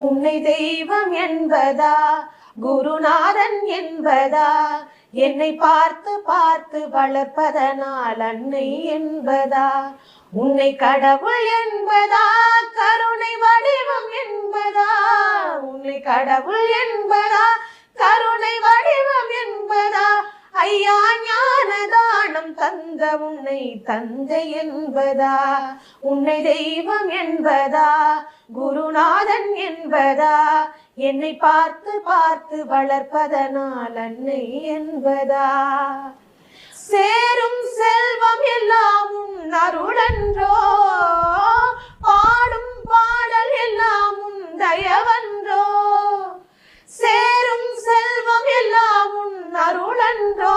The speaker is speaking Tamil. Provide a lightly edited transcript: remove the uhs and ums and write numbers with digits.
உன்னை தெய்வம் என்பதா குருநாதன் என்பதா என்னை பார்த்து பார்த்து வளர்ப்பதனால் அன்னை என்பதா உன்னை கடவுள் என்பதா கருணை வடிவம் என்பதா உன்னை கடவுள் என்பதா கருணை வடிவம் என்பதா ஐயா ஞானதானம் தந்த உன்னை தந்தை என்பதா உன்னை தெய்வம் என்பதா குருநாதன் என்பதா என்னை பார்த்து பார்த்து வளர்ப்பதனால் அன்னை என்பதா சேரும் செல்வம் எல்லாம் உன் அருளன்றோ பாடும் பாடல் எல்லாம் உன் தயவன்றோ சேரும் செல்வம் எல்லாம் உன் அருளன்றோ